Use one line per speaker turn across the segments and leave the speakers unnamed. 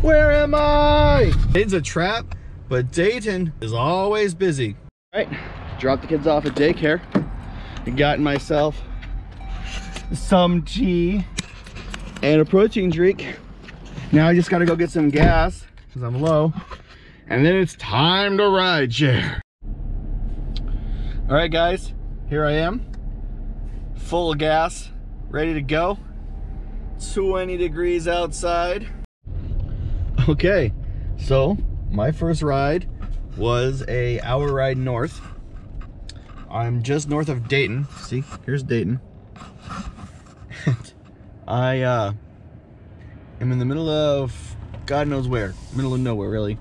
Where am I? Dayton's a trap, but Dayton is always busy. All right, dropped the kids off at daycare. I got myself some tea and a protein drink. Now I just gotta go get some gas because I'm low. And then it's time to ride share. All right, guys, here I am. Full of gas, ready to go. 20 degrees outside. Okay, so my first ride was an hour ride north. I'm just north of Dayton. See, here's Dayton. I am in the middle of God knows where, middle of nowhere really.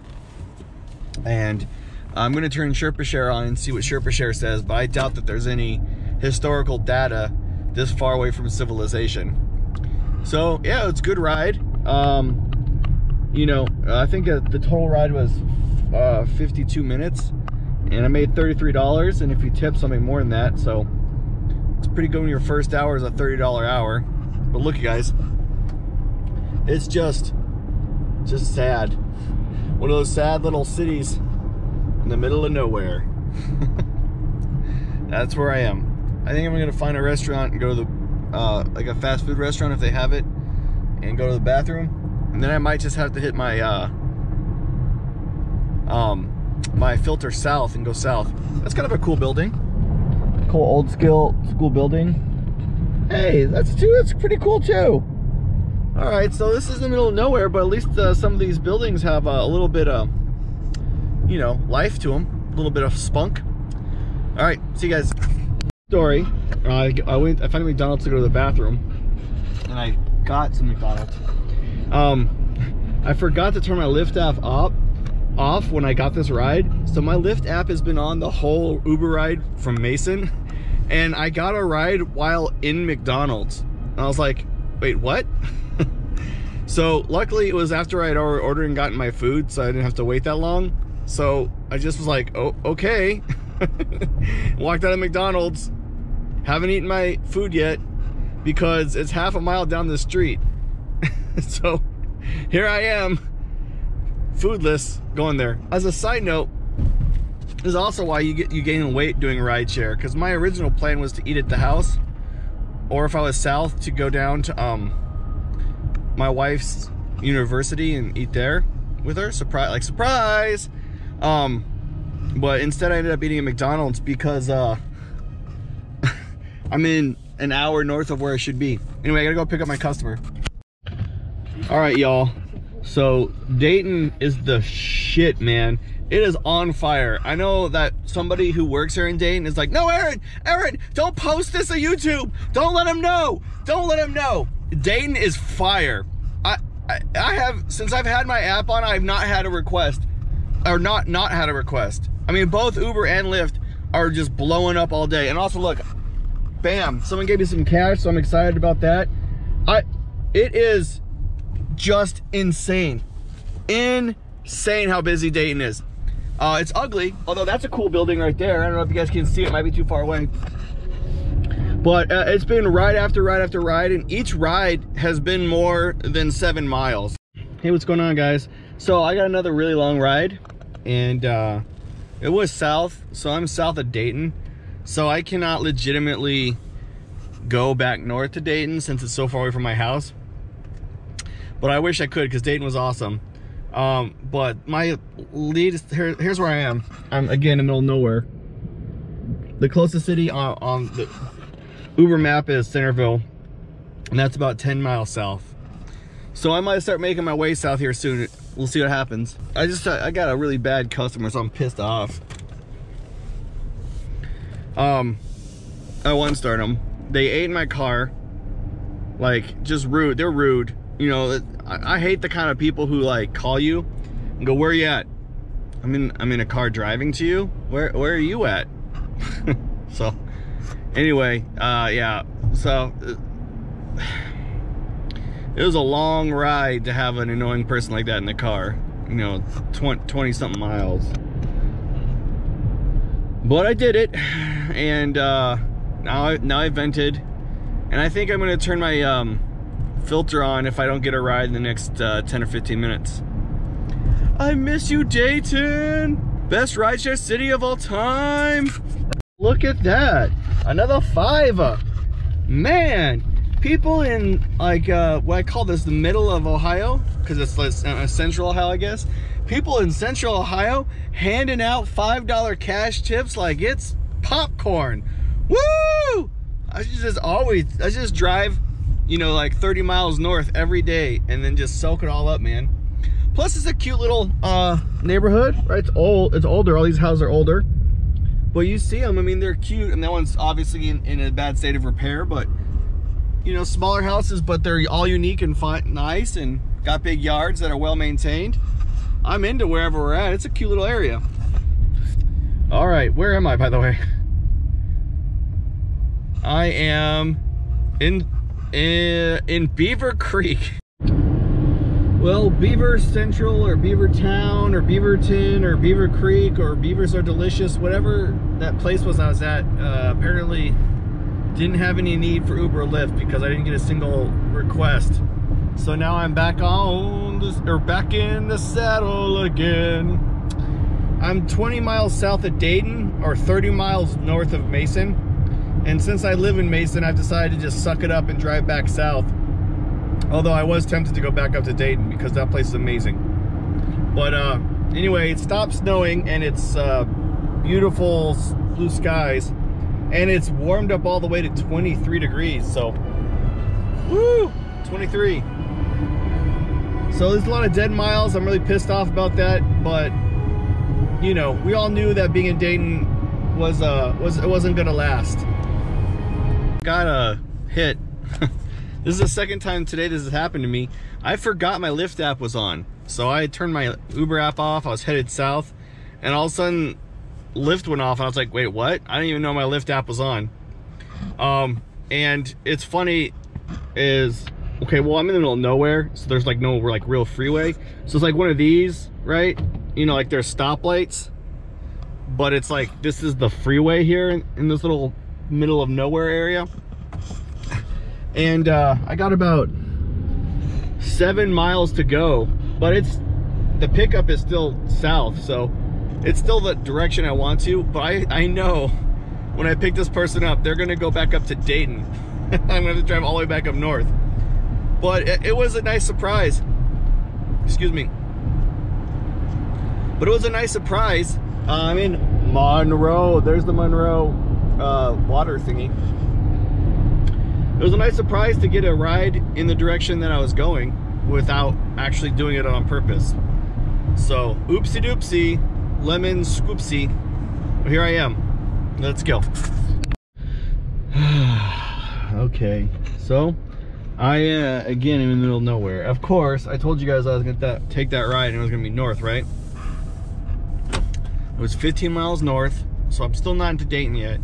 And I'm gonna turn REFERRAL on and see what REFERRAL says, but I doubt that there's any historical data this far away from civilization. So yeah, it's a good ride. You know, I think the total ride was 52 minutes. And I made $33, and if you tip something more than that, so it's pretty good when your first hour is a $30 hour. But look, you guys, it's just sad. One of those sad little cities in the middle of nowhere. That's where I am. I think I'm gonna find a restaurant and go to the like a fast food restaurant if they have it, and go to the bathroom, and then I might just have to hit my my filter south and go south. That's kind of a cool building. Cool old school building. Hey, that's pretty cool too. All right, so this is in the middle of nowhere, but at least some of these buildings have a little bit of, you know, life to them, a little bit of spunk. All right, see you guys. Story. I found a McDonald's to go to the bathroom, and I got some McDonald's. I forgot to turn my Lyft app off when I got this ride, so my Lyft app has been on the whole Uber ride from Mason, and I got a ride while in McDonald's, and I was like, wait, what? So luckily it was after I had already ordered and gotten my food, so I didn't have to wait that long. So I just was like, oh, okay. Walked out of McDonald's, haven't eaten my food yet because it's half a mile down the street. So here I am, foodless, going there. As a side note, this is also why you gain weight doing rideshare, because my original plan was to eat at the house, or if I was south, to go down to my wife's university and eat there with her. Surprise. But instead I ended up eating at McDonald's because I'm in an hour north of where I should be. Anyway, I gotta go pick up my customer. All right, y'all. So Dayton is the shit, man. It is on fire. I know that somebody who works here in Dayton is like, no, Aaron, don't post this on YouTube. Don't let him know. Don't let him know. Dayton is fire. I have, since I've had my app on, I've not had a request, or not had a request. I mean, both Uber and Lyft are just blowing up all day. And also, look, bam, someone gave me some cash, so I'm excited about that. It is just insane how busy Dayton is. It's ugly, although that's a cool building right there. I don't know if you guys can see it, might be too far away. But it's been ride after ride after ride, and each ride has been more than 7 miles. Hey, what's going on, guys? So I got another really long ride, and it was south, so I'm south of Dayton. So I cannot legitimately go back north to Dayton since it's so far away from my house. But I wish I could, because Dayton was awesome. But my lead is, here's where I am. I'm again in the middle of nowhere. The closest city on the Uber map is Centerville, and that's about 10 miles south. So I might start making my way south here soon. We'll see what happens. I got a really bad customer, so I'm pissed off. I won't start them. They ate in my car, like, just rude. They're rude. You know, I hate the kind of people who like call you and go, where are you at? I'm in a car driving to you. Where are you at? So anyway, yeah, so it was a long ride to have an annoying person like that in the car, you know, 20 something miles. But I did it, and now I vented, and I think I'm gonna turn my filter on if I don't get a ride in the next 10 or 15 minutes. I miss you, Dayton. Best rideshare city of all time. Look at that. Another 5. Man, people in like what I call this the middle of Ohio, because it's like central Ohio, I guess. People in central Ohio handing out $5 cash tips like it's popcorn. Woo! I just drive, you know, like 30 miles north every day and then just soak it all up, man. Plus it's a cute little neighborhood, right? It's older, all these houses are older. But you see them, I mean, they're cute, and that one's obviously in a bad state of repair, but you know, smaller houses, but they're all unique and fun, nice, and got big yards that are well maintained. I'm into wherever we're at. It's a cute little area. All right, where am I, by the way? I am in Beaver Creek. Well, Beaver Central or Beaver Town or Beaverton or Beaver Creek or Beavers Are Delicious, whatever that place was I was at, apparently didn't have any need for Uber or Lyft because I didn't get a single request. So now I'm back on this, or back in the saddle again. I'm 20 miles south of Dayton or 30 miles north of Mason. And since I live in Mason, I've decided to just suck it up and drive back south. Although I was tempted to go back up to Dayton because that place is amazing. But anyway, it stopped snowing and it's beautiful blue skies. And it's warmed up all the way to 23 degrees. So, woo, 23. So there's a lot of dead miles. I'm really pissed off about that. But, you know, we all knew that being in Dayton it wasn't gonna last. Got a hit. This is the second time today this has happened to me. I forgot my Lyft app was on. So I turned my Uber app off. I was headed south. And all of a sudden, Lyft went off. And I was like, wait, what? I didn't even know my Lyft app was on. And it's funny is, okay, well, I'm in the middle of nowhere. So there's like no like real freeway. So it's like one of these, right? You know, like there's stoplights. But it's like, this is the freeway here in this little middle of nowhere area. And I got about 7 miles to go, but the pickup is still south, so it's still the direction I want to. But I know when I pick this person up, they're gonna go back up to Dayton. I'm gonna have to drive all the way back up north. But it was a nice surprise. Excuse me. But it was a nice surprise. I'm in Monroe. There's the Monroe water thingy. It was a nice surprise to get a ride in the direction that I was going without actually doing it on purpose. So, oopsie doopsie, lemon scoopsie. Well, here I am. Let's go. Okay, so I again am in the middle of nowhere. Of course, I told you guys I was gonna take that ride and it was gonna be north, right? It was 15 miles north, so I'm still not into Dayton yet.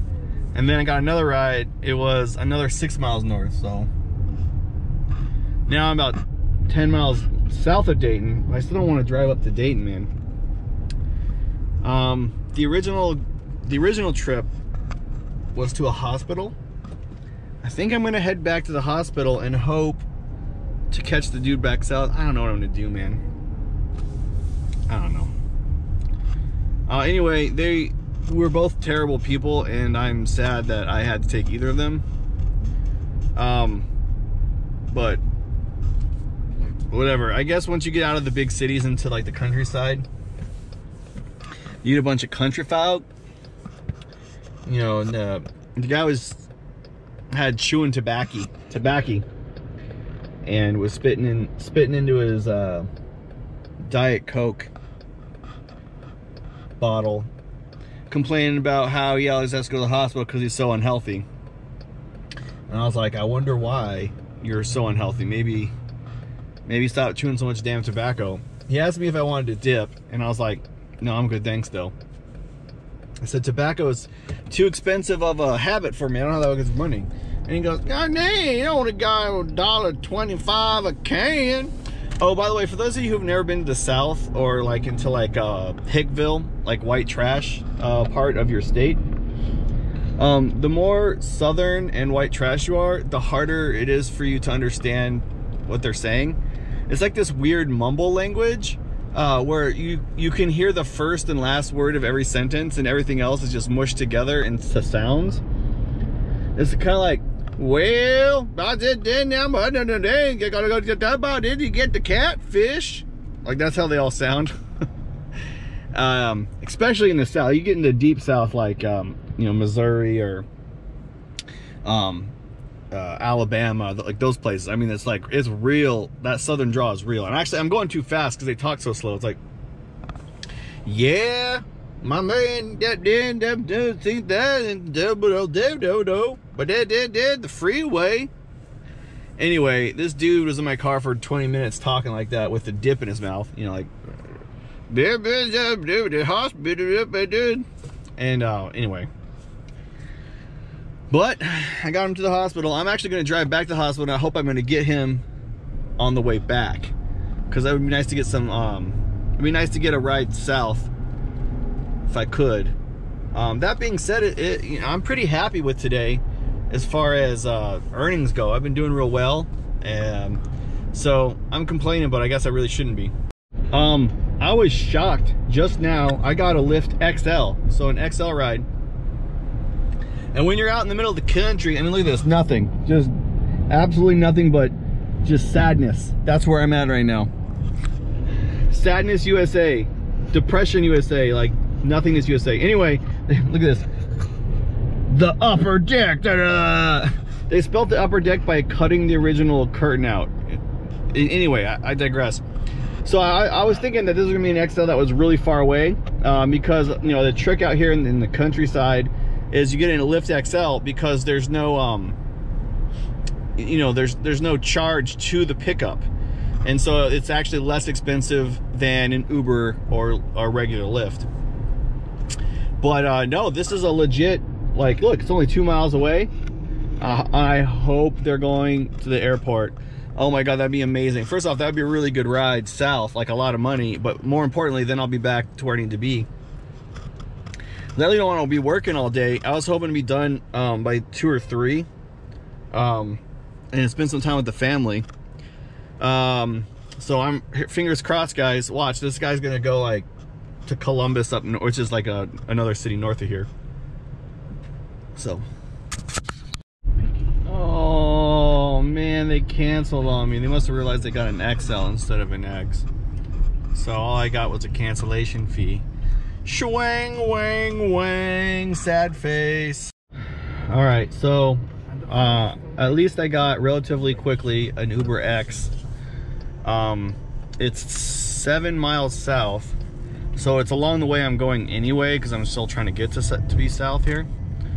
And then I got another ride, it was another 6 miles north, so now I'm about 10 miles south of Dayton. I still don't want to drive up to Dayton, man. The original trip was to a hospital. I think I'm gonna head back to the hospital and hope to catch the dude back south. I don't know what I'm gonna do, man. I don't know. Anyway, they were both terrible people, and I'm sad that I had to take either of them. But whatever. I guess once you get out of the big cities into like the countryside, you get a bunch of country folk. You know, and the guy had chewing tobacco, and was spitting into his Diet Coke bottle, complaining about how he always has to go to the hospital because he's so unhealthy. And I was like, I wonder why you're so unhealthy. Maybe stop chewing so much damn tobacco. He asked me if I wanted to dip, and I was like, no, I'm good, thanks though. I said, tobacco is too expensive of a habit for me. I don't know how that gets money. And he goes, God dang, you don't want to go $1.25 a can. Oh, by the way, for those of you who've never been to the South, or like into like Hickville, like white trash part of your state, the more southern and white trash you are, the harder it is for you to understand what they're saying. It's like this weird mumble language where you can hear the first and last word of every sentence and everything else is just mushed together into sounds. It's kind of like, well, I did now, but gotta go get that about. Did you get the catfish? Like, that's how they all sound. Especially in the South. You get into deep South, like you know, Missouri or Alabama, like those places. I mean, it's like, it's real. That Southern draw is real. And actually, I'm going too fast because they talk so slow. It's like, yeah, my man, that think that, and but that the freeway. Anyway, this dude was in my car for 20 minutes talking like that with a dip in his mouth, you know, like, the hospital, and anyway. But I got him to the hospital. I'm actually going to drive back to the hospital, and I hope I'm going to get him on the way back, because that would be nice to get some it'd be nice to get a ride south if I could. That being said, you know, I'm pretty happy with today as far as earnings go. I've been doing real well, and so I'm complaining, but I guess I really shouldn't be. I was shocked just now. I got a Lyft XL, so an XL ride. And when you're out in the middle of the country, I mean, look at this, nothing, just absolutely nothing but just sadness. That's where I'm at right now. Sadness USA, depression USA, like nothingness USA. Anyway, look at this. The upper deck. Da-da! They spelled the upper deck by cutting the original curtain out. Anyway, I digress. So I was thinking that this was gonna be an XL that was really far away, because you know, the trick out here in the countryside is you get in a Lyft XL because there's no you know, there's no charge to the pickup, and so it's actually less expensive than an Uber or a regular Lyft. But no, this is a legit, like, look, it's only 2 miles away. I hope they're going to the airport. Oh my God, that'd be amazing. First off, that'd be a really good ride south, like a lot of money, but more importantly, then I'll be back to where I need to be. I really don't want to be working all day. I was hoping to be done by 2 or 3, and spend some time with the family. So I'm, fingers crossed, guys. Watch, this guy's gonna go like to Columbus up north, which is like another city north of here. So, oh man, they canceled on me. They must have realized they got an XL instead of an X. So all I got was a cancellation fee. Shwang, wang, wang, sad face. All right, so at least I got relatively quickly an Uber X. It's 7 miles south, so it's along the way I'm going anyway, because I'm still trying to get to be south here.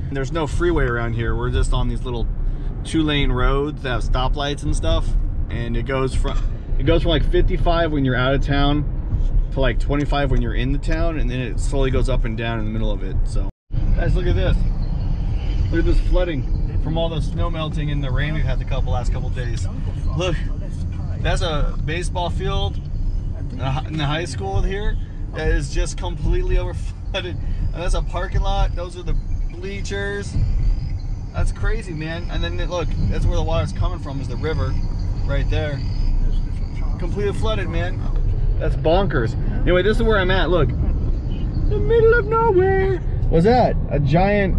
And there's no freeway around here. We're just on these little 2-lane roads that have stoplights and stuff, and it goes from like 55 when you're out of town to like 25 when you're in the town, and then it slowly goes up and down in the middle of it. So guys, look at this. Look at this flooding from all the snow melting and the rain we've had the last couple days. Look, that's a baseball field in the high school here that is just completely over flooded, and that's a parking lot. Those are the bleachers. That's crazy, man. And then look, that's where the water's coming from, is the river right there. Completely flooded, man. That's bonkers. Anyway, this is where I'm at. Look, the middle of nowhere. What's that? A giant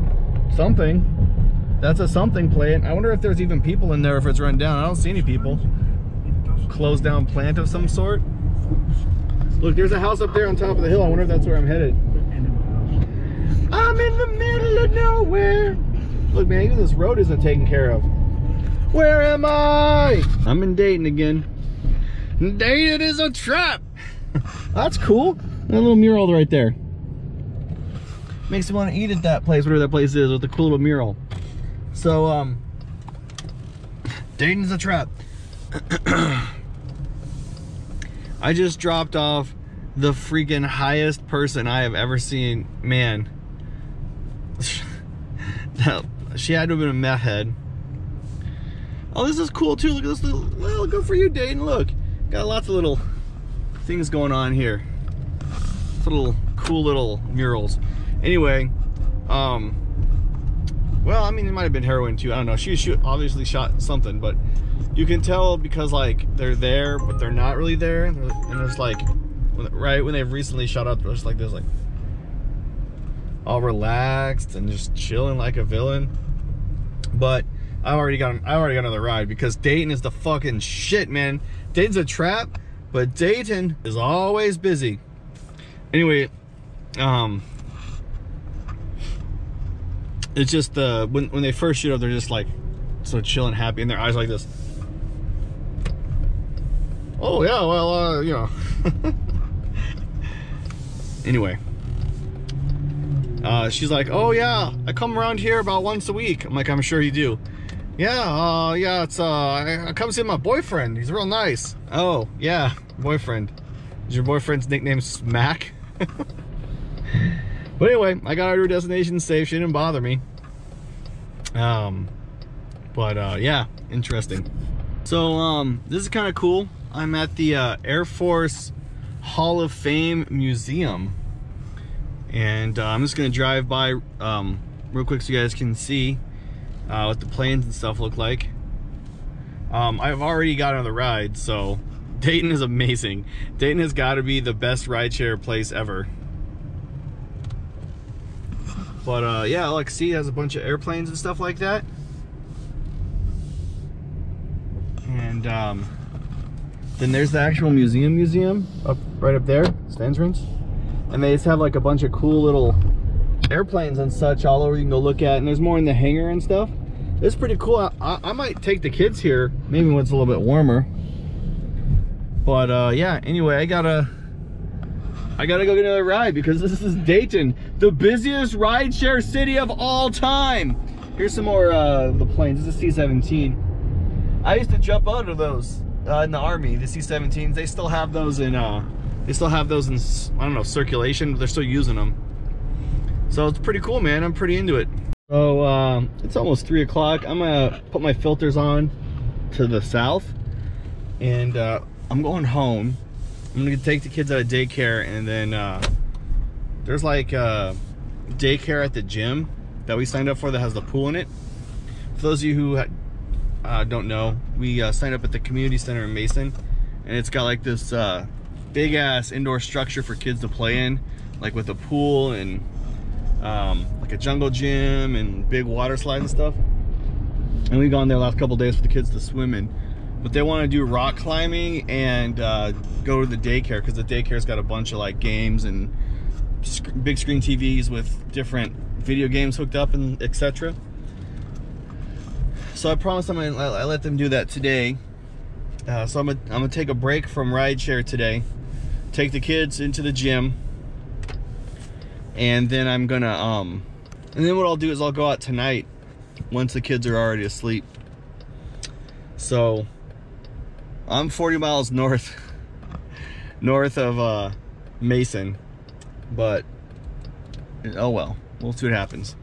something. That's a something plant. I wonder if there's even people in there, if it's run down. I don't see any people. Closed down plant of some sort. Look, there's a house up there on top of the hill. I wonder if that's where I'm headed. I'm in the middle of nowhere. Look, man, even this road isn't taken care of. Where am I? I'm in Dayton again. Dayton is a trap. That's cool. That little mural right there. Makes me want to eat at that place, whatever that place is, with the cool little mural. So, Dayton's a trap. I just dropped off the freaking highest person I have ever seen. Man, she had to have been a meth head. Oh, this is cool too. Look at this little, well, good for you, Dayton. Look, got lots of little things going on here. Little cool little murals. Anyway, well, I mean, it might have been heroin too. I don't know. She obviously shot something, but you can tell because like they're there, but they're not really there. And it's like, right when they've recently shot up, it's like there's like all relaxed and just chilling like a villain. But I already got another ride because Dayton is the fucking shit, man. Dayton's a trap, but Dayton is always busy. Anyway, it's just when they first shoot up, they're just like so chill and happy, and their eyes like this. Oh yeah, well, you know. Anyway, she's like, oh yeah, I come around here about once a week. I'm like, I'm sure you do. Yeah, yeah, it's I come see my boyfriend. He's real nice. Oh yeah, boyfriend. Is your boyfriend's nickname Smack? But anyway, I got her to her destination safe. She didn't bother me. Yeah, interesting. So this is kind of cool. I'm at the Air Force Hall of Fame Museum, and I'm just gonna drive by real quick so you guys can see what the planes and stuff look like. I've already got another ride, so Dayton is amazing. Dayton has got to be the best rideshare place ever. But yeah, like see, it has a bunch of airplanes and stuff like that. And then there's the actual museum up right up there. It's the entrance. And they just have like a bunch of cool little airplanes and such all over you can go look at. And there's more in the hangar and stuff. It's pretty cool. I might take the kids here, maybe when it's a little bit warmer. But yeah, anyway, I gotta go get another ride because this is Dayton, the busiest rideshare city of all time. Here's some more of the planes. This is C-17. I used to jump out of those in the Army, the C-17s. They still have those in, I don't know, circulation, but they're still using them. So it's pretty cool, man. I'm pretty into it. So it's almost 3 o'clock. I'm gonna put my filters on to the south, and I'm going home. I'm gonna take the kids out of daycare, and then there's like daycare at the gym that we signed up for that has the pool in it. For those of you who don't know, we signed up at the community center in Mason, and it's got like this big ass indoor structure for kids to play in, like with a pool and like a jungle gym and big water slide and stuff. And we've gone there the last couple days for the kids to swim in. But they want to do rock climbing and go to the daycare because the daycare's got a bunch of like games and big screen TVs with different video games hooked up and etc. So I promised I let them do that today. So I'm gonna take a break from rideshare today, take the kids into the gym, and then I'm gonna and then what I'll do is I'll go out tonight once the kids are already asleep. So I'm 40 miles north of Mason, but oh well, we'll see what happens.